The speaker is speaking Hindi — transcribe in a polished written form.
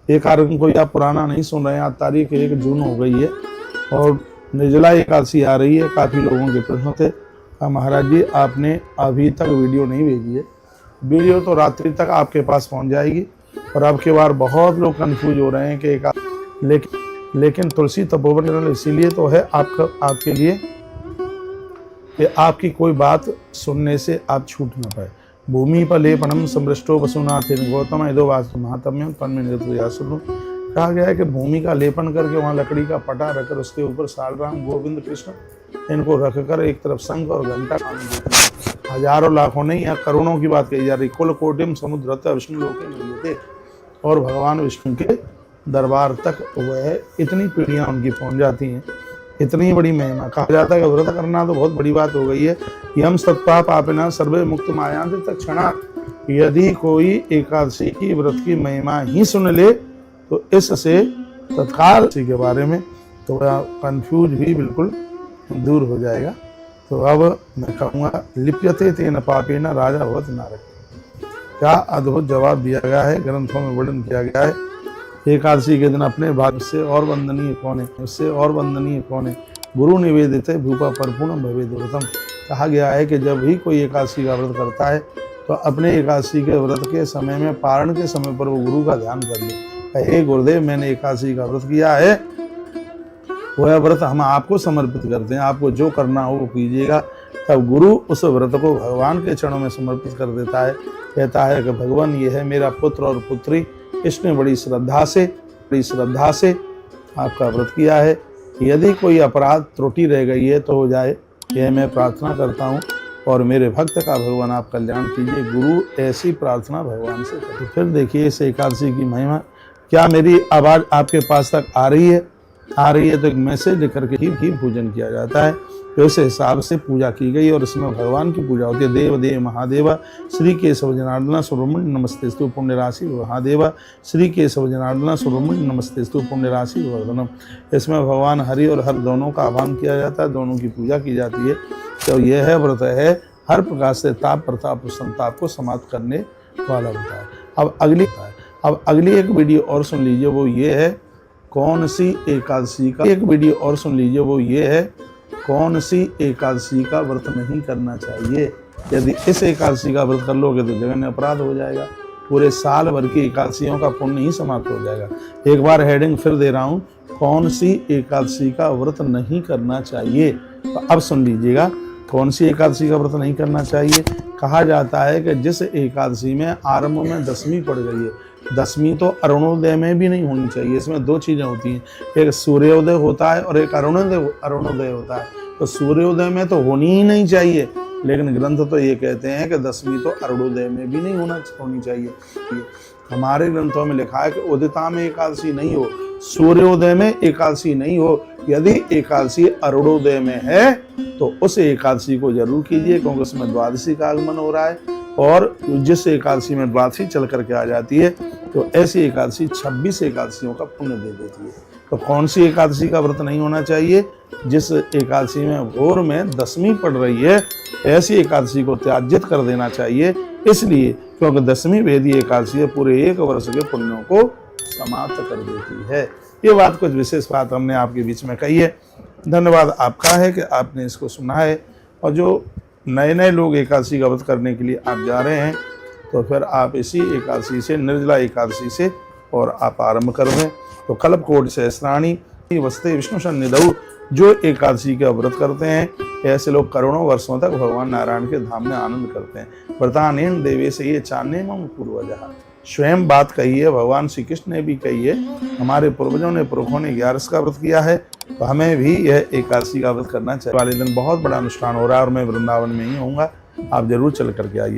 ये कार्यक्रम कोई आप पुराना नहीं सुन रहे हैं। आज तारीख 1 जून हो गई है और निर्जला एकादशी आ रही है। काफ़ी लोगों के प्रश्न थे, महाराज जी आपने अभी तक वीडियो नहीं भेजी है। वीडियो तो रात्रि तक आपके पास पहुंच जाएगी। और अब के बार बहुत लोग कंफ्यूज हो रहे हैं कि लेकिन तुलसी तपोवन चैनल इसीलिए तो है आपके लिए कि आपकी कोई बात सुनने से आप छूट न पाए। भूमि पर लेपनम समृष्टो वसुनाथेन गौतम यदो वास्तु महात्म्यम तन्मे निरतुयासुनु। कहा गया है कि भूमि का लेपन करके वहाँ लकड़ी का पटा रखकर उसके ऊपर सालराम गोविंद कृष्ण इनको रखकर एक तरफ शंख और घंटा, हजारों लाखों नहीं या करोड़ों की बात कही जा रही। कुल कोटिम समुद्रतः विष्णु लोके मिलते और भगवान विष्णु के दरबार तक वह इतनी पीढ़ियां उनकी पहुंच जाती हैं। इतनी बड़ी महिमा। कहा जाता है कि व्रत करना तो बहुत बड़ी बात हो गई है। यम सत्पा पापिना सर्वे मुक्त मायांत तत्क्षणा। यदि कोई एकादशी की व्रत की महिमा ही सुन ले तो इससे तत्काल इसी के बारे में तो वह कंफ्यूज भी बिल्कुल दूर हो जाएगा। तो अब मैं कहूँगा लिप्यते तेन पापेन राजा भवत नारक। क्या अद्भुत जवाब दिया गया है, ग्रंथों में वर्णन किया गया है। एकादशी के दिन अपने भाग से और वंदनीय कौन है, उससे और वंदनीय कौन है। गुरु निवेदित भूपा परिपूर्ण भवेद व्रतम। कहा गया है कि जब भी कोई एकादशी का व्रत करता है तो अपने एकादशी के व्रत के समय में पारण के समय पर वो गुरु का ध्यान कर ले। हे गुरुदेव मैंने एकादशी का व्रत किया है, वह व्रत हम आपको समर्पित करते हैं, आपको जो करना हो वो कीजिएगा। तब गुरु उस व्रत को भगवान के चरणों में समर्पित कर देता है। कहता है कि भगवान ये है मेरा पुत्र और पुत्री, इसने बड़ी श्रद्धा से आपका व्रत किया है। यदि कोई अपराध त्रुटि रह गई है तो हो जाए, यह मैं प्रार्थना करता हूँ और मेरे भक्त का भगवान आप कल्याण कीजिए। गुरु ऐसी प्रार्थना भगवान से करते। फिर देखिए इस एकादशी की महिमा। क्या मेरी आवाज़ आपके पास तक आ रही है तो एक मैसेज लिख करके ही पूजन किया जाता है। तो इस हिसाब से पूजा की गई और इसमें भगवान की पूजा होती है। देव देव महादेवा श्री केशव जनार्दन सुब्रह्मण्य नमस्तेस्तु पुण्य राशि महादेवा श्री केशव जनार्दन सुब्रह्मण्य नमस्तेस्तु पुण्य राशि वर्धनम। इसमें भगवान हरि और हर दोनों का आह्वान किया जाता है, दोनों की पूजा की जाती है। तो यह है व्रत है हर प्रकार से ताप प्रताप और संताप को समाप्त करने वाला व्रत है। अब अगली एक वीडियो और सुन लीजिए, वो ये है कौन सी एकादशी का। एक वीडियो और सुन लीजिए, वो ये है कौन सी एकादशी का व्रत नहीं करना चाहिए। यदि इस एकादशी का व्रत कर लोगे तो जघन्य अपराध हो जाएगा, पूरे साल भर की एकादशियों का पुण्य ही समाप्त हो जाएगा। एक बार हेडिंग फिर दे रहा हूँ, कौन सी एकादशी का व्रत नहीं करना चाहिए। तो अब सुन लीजिएगा कौन सी एकादशी का व्रत नहीं करना चाहिए। कहा जाता है कि जिस एकादशी में आरंभ में दशमी पड़ गई है, दशमी तो अरुणोदय में भी नहीं होनी चाहिए। इसमें दो चीज़ें होती हैं, एक सूर्योदय होता है और एक अरुणोदय होता है। तो सूर्योदय में तो होनी ही नहीं चाहिए, लेकिन ग्रंथ तो ये कहते हैं कि दशमी तो अरुणोदय में भी नहीं होनी चाहिए। हमारे ग्रंथों में लिखा है कि उदिता में एकादशी नहीं हो, सूर्योदय में एकादशी नहीं हो। यदि एकादशी अरुणोदय में है तो उस एकादशी को जरूर कीजिए, क्योंकि उसमें द्वादशी का आगमन हो रहा है और जिस एकादशी में द्वादशी चल करके आ जाती है तो ऐसी एकादशी 26 एकादशियों का पुण्य दे देती है। तो कौन सी एकादशी का व्रत नहीं होना चाहिए? जिस एकादशी में भोर में दशमी पड़ रही है, ऐसी एकादशी को त्याज्यत कर देना चाहिए। इसलिए क्योंकि दशमी वेदी एकादशी पूरे एक वर्ष के पुण्यों को समाप्त कर देती है। ये बात कुछ विशेष बात हमने आपके बीच में कही है। धन्यवाद आपका है कि आपने इसको सुना है। और जो नए लोग एकादशी का व्रत करने के लिए आप जा रहे हैं तो फिर आप इसी एकादशी से, निर्जला एकादशी से और आप आरंभ कर दें। तो कल्पकोटि सहस्राणि वसते विष्णु सन्निधौ, जो एकादशी का व्रत करते हैं ऐसे लोग करोड़ों वर्षों तक भगवान नारायण के धाम में आनंद करते हैं। व्रतानेन देवे से ये चान्य मम पूर्वजः। स्वयं बात कही है, भगवान श्री कृष्ण ने भी कही है, हमारे पूर्वजों ने पुरखों ने 11 का व्रत किया है, तो हमें भी यह एकादशी का व्रत करना चाहिए। वाले दिन बहुत बड़ा अनुष्ठान हो रहा है और मैं वृंदावन में ही होऊंगा, आप जरूर चल करके आइए।